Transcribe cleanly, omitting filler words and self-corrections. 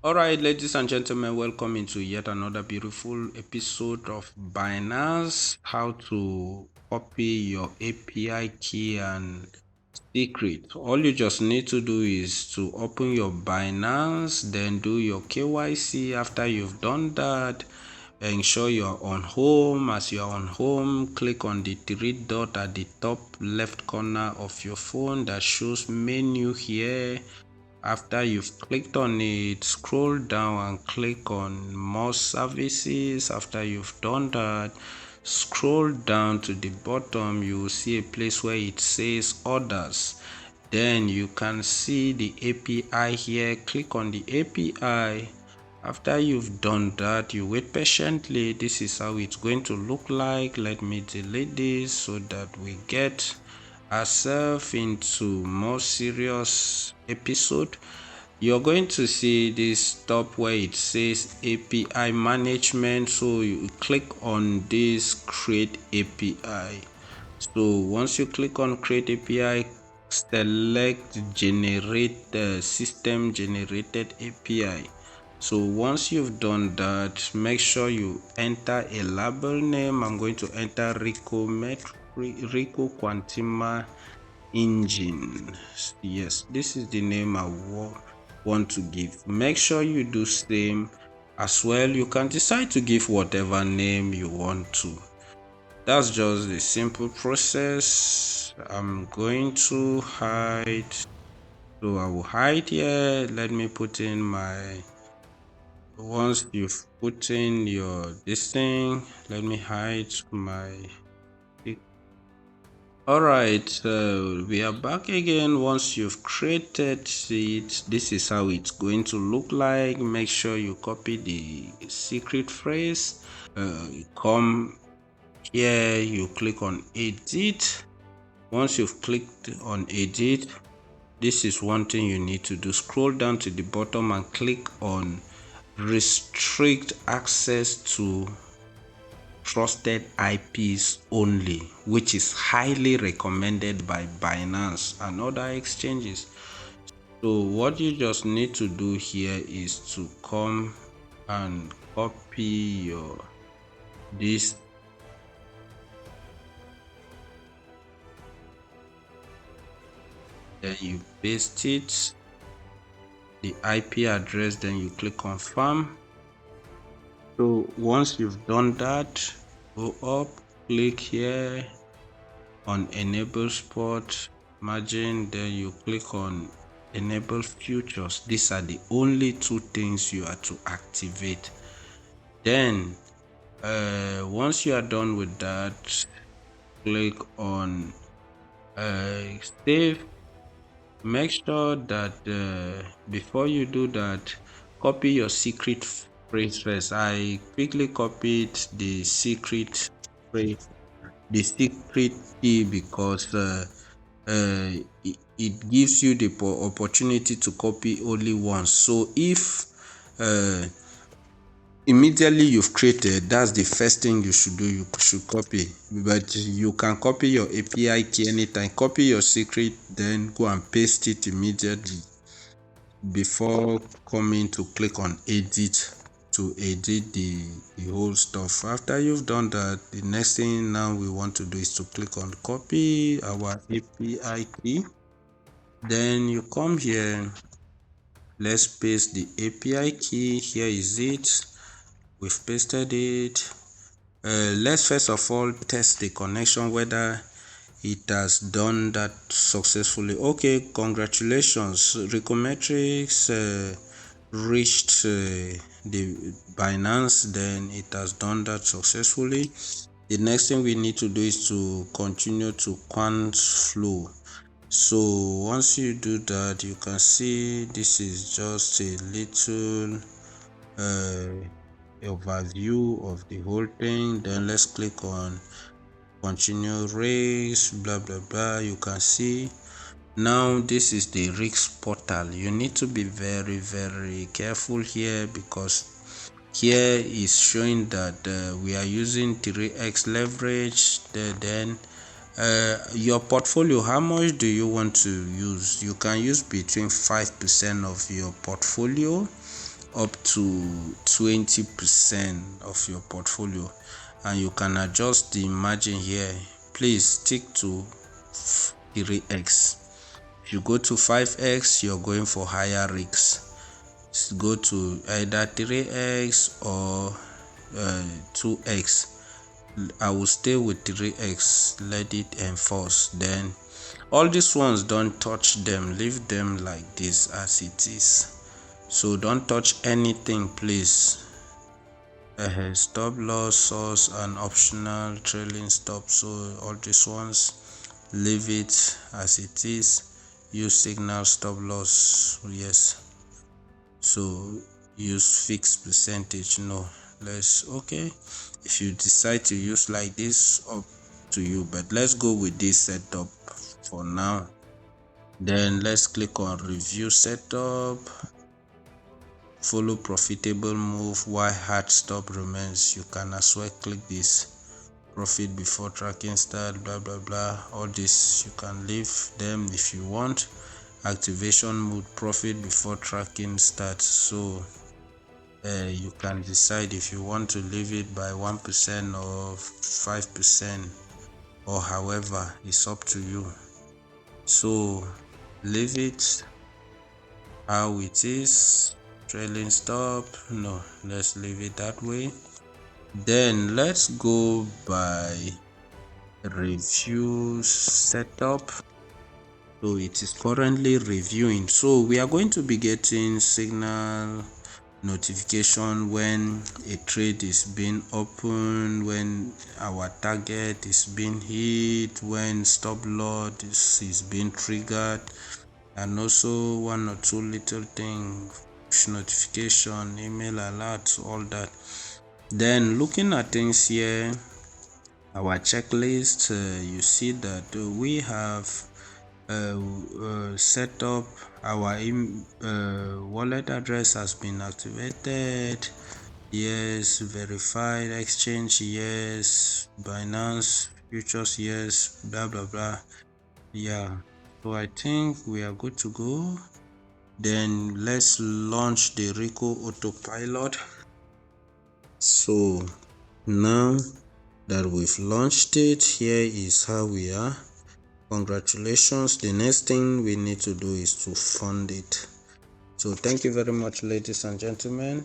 All right, ladies and gentlemen, welcome into yet another beautiful episode of Binance. How to copy your API key and secret. All you just need to do is to open your Binance, then do your KYC. After you've done that, ensure you're on home. As you're on home, click on the three dot at the top left corner of your phone that shows menu here. After you've clicked on it, scroll down and click on more services. After you've done that, scroll down to the bottom. You will see a place where it says orders. Then you can see the API here. Click on the API. After you've done that, you wait patiently. This is how it's going to look like. Let me delete this so that we get ourselves into more serious episode. You're going to see this top where it says API management, so you click on this create API. So once you click on create API, select generate the system generated API. So once you've done that, make sure you enter a label name. I'm going to enter Rico Quantima engine. Yes, this is the name I want to give. Make sure you do same as well. You can decide to give whatever name you want to. That's just the simple process. I'm going to hide, so I will hide here. Let me put in my, once you've put in your this thing, let me hide my. Alright, we are back again. Once you've created it, this is how it's going to look like. Make sure you copy the secret phrase. You come here, you click on edit. Once you've clicked on edit, this is one thing you need to do. Scroll down to the bottom and click on restrict access to trusted IPs only, which is highly recommended by Binance and other exchanges. So what you just need to do here is to come and copy your this, then you paste it, the IP address, then you click confirm. So once you've done that, go up, click here on enable spot margin, then you click on enable futures. These are the only two things you are to activate. Then once you are done with that, click on save. Make sure that before you do that, copy your secret phrase first. I quickly copied the secret phrase, the secret key, because it gives you the opportunity to copy only once. So if immediately you've created, that's the first thing you should do. You should copy, but you can copy your API key anytime. Copy your secret, then go and paste it immediately before coming to click on edit to edit the whole stuff. After you've done that, the next thing now we want to do is to click on copy our API key. Then you come here, let's paste the API key. Here is it. We've pasted it. Let's first of all test the connection, whether it has done that successfully. Okay, congratulations, Recometrics reached the Binance, then it has done that successfully. The next thing we need to do is to continue to quant flow. So once you do that, you can see this is just a little overview of the whole thing. Then let's click on continue race, blah blah blah. You can see now this is the risk portal. You need to be very careful here, because here is showing that we are using 3x leverage. Then your portfolio, how much do you want to use? You can use between 5% of your portfolio up to 20% of your portfolio, and you can adjust the margin here. Please stick to 3x. If you go to 5x, you're going for higher risks. Go to either 3x or 2x. I will stay with 3x, let it enforce. Then all these ones, don't touch them, leave them like this as it is. So don't touch anything, please. Stop loss, source, and optional trailing stop. So all these ones, leave it as it is. Use signal stop loss, yes. So use fixed percentage, no. Let's okay, if you decide to use like this, up to you, but let's go with this setup for now. Then let's click on review setup. Follow profitable move while hard stop remains. You can as well click this. Profit before tracking start, blah blah blah. All this you can leave them if you want. Activation mode, profit before tracking starts. So you can decide if you want to leave it by 1% or 5%, or however, it's up to you. So leave it how it is. Trailing stop, no, let's leave it that way. Then let's go by review setup. So it is currently reviewing. So we are going to be getting signal notification when a trade is being opened, when our target is being hit, when stop loss is being triggered, and also one or two little things, push notification, email alerts, all that. Then looking at things here, our checklist, you see that we have set up our wallet address has been activated, yes. Verified exchange, yes. Binance futures, yes. Blah blah blah, yeah. So I think we are good to go. Then let's launch the Rico autopilot. So now that we've launched it, here is how we are. Congratulations. The next thing we need to do is to fund it. So thank you very much, ladies and gentlemen.